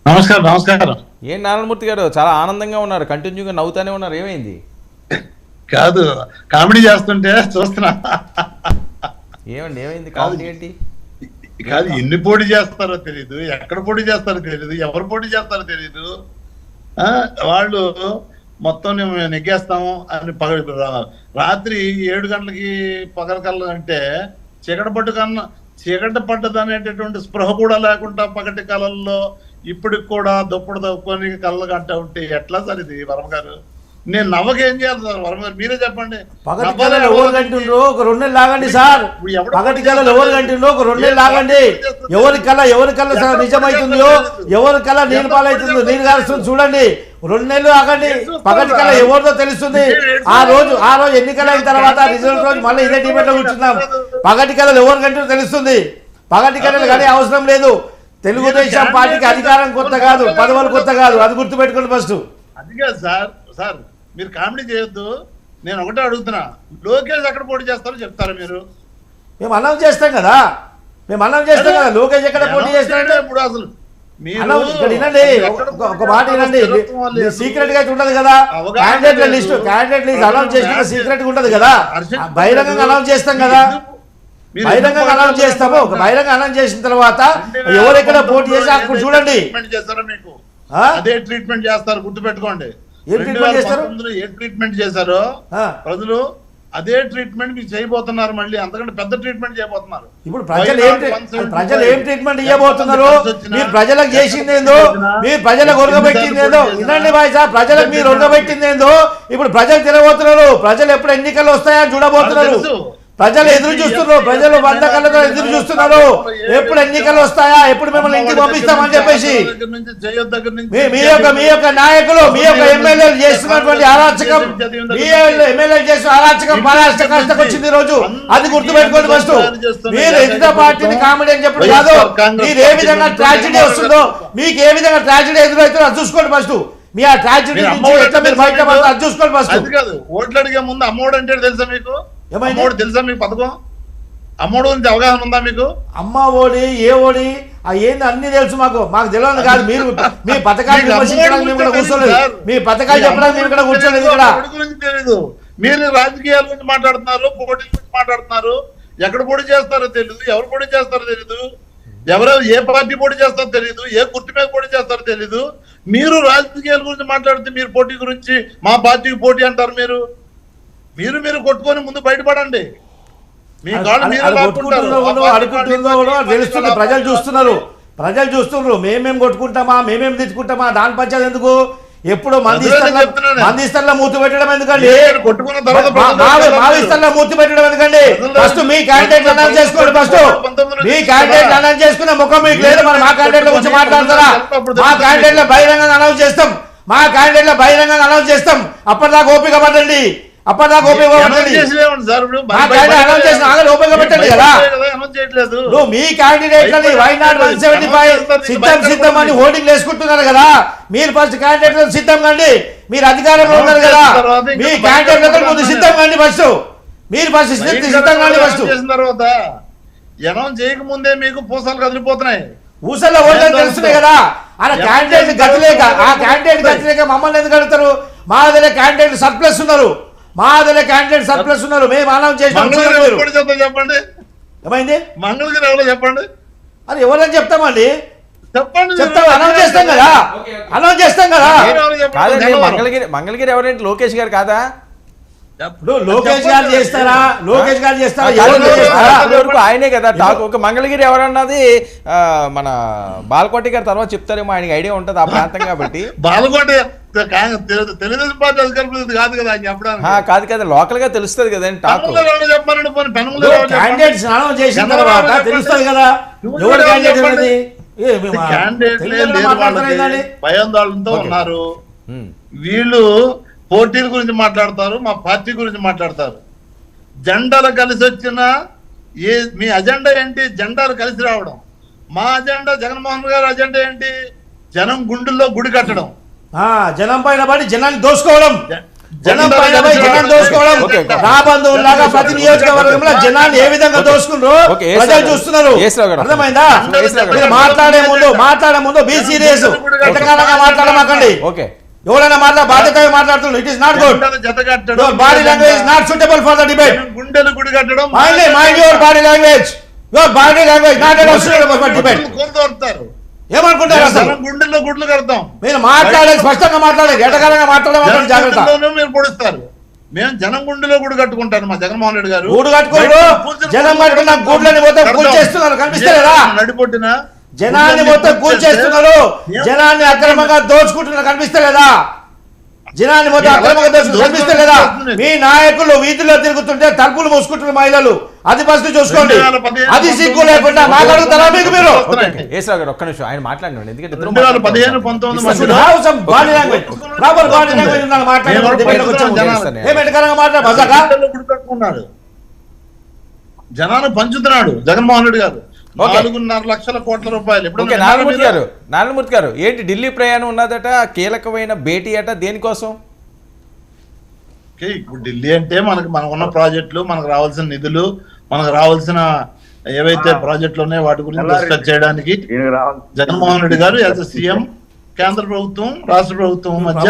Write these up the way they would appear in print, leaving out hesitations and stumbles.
నమస్కారం నమస్కారం. ఏం నారాయణమూర్తి గారు చాలా ఆనందంగా ఉన్నారు, కంటిన్యూగా నవ్వుతానే ఉన్నారు, ఏమైంది? కాదు, కామెడీ చేస్తుంటే చూస్తున్నా. ఏమైంది కామెడీ ఏంటి? కాదు, ఎన్ని పోటీ చేస్తారో తెలీదు, ఎక్కడ పోటీ చేస్తారో తెలీదు, ఎవరు పోటీ చేస్తారో తెలీదు. వాళ్ళు మొత్తం నెగ్గేస్తాము అని రాత్రి 7 గంటలకి పగలకల్లా అంటే చీకటి పడ్డది అనేటటువంటి స్పృహ కూడా లేకుండా పగటి కళల్లో ఇప్పటికి కూడా దుప్పుడు తప్పుకొని కళ్ళు గంట ఉంటే ఎట్లా సార్ ఇది? వర్మ గారు, నేను నవ్వకేం చేయాలి సార్? వర్మ గారు మీరే చెప్పండి. పగటి కళలు ఎవరు గంటుండ్రు? ఒక 2 నెలలు లాగండి సార్. పగటి కళలు ఎవరు గంటుండ్రు? ఒక 2 నెలలు లాగండి. ఎవరి కళ సార్ నిజమవుతుందో, ఎవరి కళ నీరు పాలవుతుందో, నీరు కాలుస్తుంది చూడండి. 2 నెలలు ఆగండి. పగటి కళ ఎవరిదో తెలుస్తుంది. ఆ రోజు ఎన్నికలు అయిన తర్వాత రిజల్ట్ రోజు మళ్ళీ ఇదే డిబేట్ లో కూర్చున్నాం. పగటి కళలు ఎవరు గంటుందో తెలుస్తుంది. పగటి కళలు కానీ అవసరం లేదు. తెలుగుదేశం పార్టీకి అధికారం కొత్త కాదు, పదవులు కొత్త కాదు, అది గుర్తుపెట్టుకోండి ఫస్ట్. అది కాదు సార్ మీరు కామెడీ చేయొద్దు. నేను ఒకటే అడుగుతున్నా, లోకేష్ ఎక్కడ పోటీ చేస్తారో చెప్తారా మీరు? మేము అనౌన్స్ చేస్తాం కదా, లోకేష్ ఎక్కడ పోటీ చేస్తారంటే ఇప్పుడు అసలు ఇక్కడ వినండి, ఒక మాట వినండి. సీక్రెట్ గా ఉండదు కదా, క్యాండిడేట్ల లిస్ట్ అనౌన్స్ చేసిన సీక్రెట్ గా ఉంటది కదా, బహిరంగంగా అనౌన్స్ చేస్తాం కదా. బహిరంగంగా అనౌన్స్ చేస్తాము. ఒక బహిరంగ అనౌన్స్ చేసిన తర్వాత ఎవరెక్కడ పోటీ చేసి అప్పుడు చూడండి. అదే ట్రీట్మెంట్ చేస్తారు, గుర్తుపెట్టుకోండి. ఏం ట్రీట్మెంట్ చేస్తారు? ఏ ట్రీట్మెంట్ చేశారో ప్రజలు అదే ట్రీట్మెంట్ మీకు చేయబోతున్నారు. మళ్ళీ అంతకంటే పెద్ద ట్రీట్మెంట్ చేయబోతున్నారు. ఇప్పుడు ప్రజలు ఏం ట్రీట్మెంట్ ఇవ్వబోతున్నారు? మీరు ప్రజలకు చేసింది ఏందో, మీరు ప్రజలకు ఒరగబెట్టింది ఏందో వినండి బాయ్ సార్. ప్రజలకు మీరు ఒరగబెట్టింది ఏందో ఇప్పుడు ప్రజలు తినబోతున్నారు. ప్రజలు ఎప్పుడు ఎన్నికలు వస్తాయని చూడబోతున్నారు. ప్రజలు ఎదురు చూస్తున్నారు. ప్రజలు 100 కళ్ళతో ఎదురు చూస్తున్నారు. ఎప్పుడు ఎన్నికలు వస్తాయా, ఎప్పుడు మిమ్మల్ని ఇంటికి పంపిస్తామని చెప్పేసి మీ యొక్క నాయకులు, మీ యొక్క ఎమ్మెల్యేలు చేస్తున్నటువంటి అరాచకం, మీ ఎమ్మెల్యేలు చేస్తున్న అరాచకం కష్టం వచ్చింది ఈ రోజు. అది గుర్తుపెట్టుకోండి ఫస్ట్. మీరు ఎదుట పార్టీని కామెడీ అని చెప్పడం కాదు. మీరు ఏ విధంగా ట్రాజెడీ వస్తుందో, మీకు ఏ విధంగా ట్రాజెడీ ఎదురవుతుందో అది చూసుకోండి ఫస్ట్. మీ ఆ ట్రాజెడీ ఎట్లా మీరు బయట అది చూసుకోండి ఫస్ట్. అది కాదు, ఓట్లు అడిగే ముందు అమ్మోడు అంటే తెలుసా మీకు? అమ్మోడు తెలుసా మీకు? పథకం అమ్మోడు గురించి అవగాహన ఉందా మీకు? అమ్మ ఓడి ఏ ఓడి ఏంది అన్ని తెలుసు మాకు తెలియదు కాదు. మీరు మీ పథకాలు విమర్శించడానికి మేము ఇక్కడ కూర్చోలేదు, మీ పథకాలు చెప్పడానికి మేము ఇక్కడ కూర్చోలేదు. ఇక్కడ గురించి తెలియదు. మీరు రాజకీయాల గురించి మాట్లాడుతున్నారు, పోటీ గురించి మాట్లాడుతున్నారు. ఎక్కడ పోటీ చేస్తారో తెలియదు, ఎవరు పోటీ చేస్తారో తెలియదు, ఎవరెవరు ఏ పార్టీ పోటీ చేస్తారో తెలియదు, ఏ గుర్తు మీద పోటీ చేస్తారో తెలియదు. మీరు రాజకీయాల గురించి మాట్లాడితే మీరు పోటీ గురించి మా పార్టీకి పోటీ అంటారు. మీరు కొట్టుకొని ముందు బయటపడండి. మీ తెలుస్తుంది. ప్రజలు చూస్తున్నారు. మేమేం కొట్టుకుంటామా, మేమేం తెచ్చుకుంటామా, దాని పంచాయతీ ఎందుకు? ఎప్పుడు మందిస్తల్లో మూతి పెట్టడం ఎందుకండి? మావిస్తల్లో మూతి పెట్టడం ఎందుకండి? ఫస్ట్ మీ క్యాండిడేట్ అనౌన్స్ చేసుకోండి. ఫస్ట్ మీ క్యాండిడేట్ అనౌన్స్ చేసుకునే ముఖం మీకు లేదు. మరి మా క్యాండిడేట్ల గురించి మాట్లాడతారా? మా క్యాండిడేట్ల బహిరంగంగా అనౌన్స్ చేస్తాం. అప్పటిదాకా ఓపిక పట్టండి. మీ క్యాండిడేట్లని వైనాడు 175 సిద్ధం అని హోర్డింగ్ వేసుకుంటున్నారు కదా. మీరు ఫస్ట్ క్యాండిడేట్ సిద్ధం కండి. మీరు అధికారంలో ఉన్నారు కదా, మీ క్యాండిడేట్ ముందు సిద్ధం కండి. ఫస్ట్ మీరు సిద్ధం కండి. ఫస్ట్ తర్వాత అనౌన్స్ చేయకముందే మీకు పూసలు కదిలిపోతున్నాయి. ఊసల్లో ఓట్లని తెలుస్తున్నాయి కదా. ఆయన క్యాండిడేట్ గతి లేక మమ్మల్ని ఎందుకు అడుగుతారు? మా దగ్గర క్యాండిడేట్ సర్ప్లస్ ఉన్నారు. మేము అనౌన్స్ చేసి చెప్పండి. ఏమైంది? మంగళగిరి ఎవరో చెప్పండి. అది ఎవరని చెప్తామండి? చెప్తాం. అనౌన్స్ చేస్తాం కదా. మంగళగిరి ఎవరంటే లోకేష్ గారు కాదా? లోకేష్ గారు చేస్తారా? ఆయనే కదా టాక్. ఒక మంగళగిరి ఎవరన్నది మన బాలకోటి గారి తర్వాత చెప్తారేమో, ఆయనకి ఐడియా ఉంటుంది ఆ ప్రాంతం కాబట్టి. బాలకోటి తెలుగుదేశం పార్టీ అధికారులు కాదు కదా ఆయన చెప్పడానికి. కాదు కదా, లోకల్ గా తెలుస్తుంది కదండి టాక్. క్యాండిడేట్స్ అనౌన్స్ చేసిన తర్వాత తెలుస్తుంది కదా ఎవరు క్యాండిడేట్ అనేది. భయాందోళనతో ఉన్నారు వీళ్ళు. పోటీల గురించి మాట్లాడతారు, మా పార్టీ గురించి మాట్లాడతారు. జెండాలు కలిసి వచ్చిన మీ అజెండా ఏంటి? జెండాలు కలిసి రావడం. మా అజెండా, జగన్మోహన్ గారి అజెండా ఏంటి? జనం గుండెల్లో గుడి కట్టడం, జనం పైన పడి జనాన్ని దోసుకోవడం. జనం పైన పోయి జనం దోసుకోవడం నా బంధువులాగా ప్రతి నియోజకవర్గంలో జనాన్ని ఏ విధంగా దోసుకున్నారు ప్రజలు చూస్తున్నారు. అర్థమైందా? మీరు మాట్లాడే ముందు బీ సీరియస్, ఎంతకాలంగా మాట్లాడమాకండి. ఎవరైనా బాధ్యతగా మాట్లాడుతున్నారు. It is not good. Your body language is not suitable for the debate. గుండెలు గుడి కట్టడం mind your body language. Your body language not suitable for debate. ఏమనుకుంటారు అసలు? గుండెల్లో గుడ్లు కడతాం. మీరు మాట్లాడే స్పష్టంగా మాట్లాడేది, ఎటకాలంగా మాట్లాడడం జాగ్రత్త. మీరు పొడుస్తారు. మేము జనం గుండెలో గుడి కట్టుకుంటారు మా జగన్మోహన్ రెడ్డి గారు. గూడు కట్టుకోరు, జనం కట్టుకున్న గూడ్లని మొత్తం కూల్చేస్తున్నారు. కనిపిస్తలేదా? నడిపొట్టిన జనాన్ని మొత్తం కూల్చేస్తున్నారు. జనాన్ని అక్రమంగా దోచుకుంటున్నారు. కనిపిస్తలేదా? జనాన్ని మొత్తం అక్రమంగా దోచుకుంటున్నారు. కనిపిస్తలేదా? మీ నాయకులు వీధుల్లో తిరుగుతుంటే తలుపులు మూసుకుంటున్నారు మహిళలు. అది ఫస్ట్ చూసుకోండి. అది సిగ్గు లేకుండా మాట్లాడుతారా మీకు? మీరు ఒక్క నిమిషం ఆయన మాట్లాడినండి. ఎందుకంటే 2015-19 body language, proper body language ఉన్నాను. మాట్లాడుతున్నాడు. జనాన్ని పంచుతున్నాడు జగన్మోహన్ రెడ్డి గారు. 4.5 లక్షల కోట్ల రూపాయలు. నారాయణమూర్తి గారు ఏంటి ఢిల్లీ ప్రయాణం ఉన్నదట, కీలకమైన భేటీ అట, దేనికోసం? ఇప్పుడు ఢిల్లీ అంటే మనకు ఉన్న ప్రాజెక్టులు, మనకు రావాల్సిన నిధులు, మనకు రావాల్సిన ఏవైతే ప్రాజెక్టులు ఉన్నాయో వాటి గురించి డిస్కస్ చేయడానికి జగన్మోహన్ రెడ్డి గారు యాజ్ సీఎం కేంద్ర ప్రభుత్వం రాష్ట్ర ప్రభుత్వం మధ్య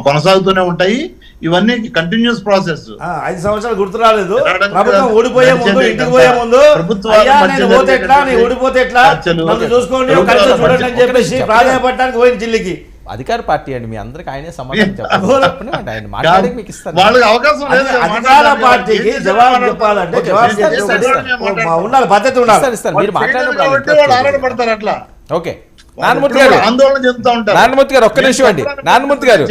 కొనసాగుతూనే ఉంటాయి. ఇవన్నీ కంటిన్యూస్ ప్రాసెస్. 5 సంవత్సరాలు గుర్తు రాలేదు. ప్రభుత్వం ఓడిపోయే ముందు, ఇంటికి పోయే ముందు ఓడిపోతే ఎట్లా చూసుకోండి చూడండి అని చెప్పేసి ప్రాధాన్యపడడానికి పోయింది ఢిల్లీకి. అధికార పార్టీ అండి, మీ అందరికి ఆయనే సమాధానం చెప్పండి. ఆయన మాట్లాడి మీకు ఇస్తాను. వాళ్ళకి అవకాశం లేదు. అధికార పార్టీకి జవాబు చెప్పాలంటే ఉండాలి, పద్ధతి ఉండాలి. మీరు మాట్లాడినప్పుడు అట్లా ఓకే. నారాయణమూర్తి గారు ఆందోళన చెందుతా ఉంటారు. నారాయణమూర్తి గారు ఒక్క నిమిషం అండి. నారాయణమూర్తి గారు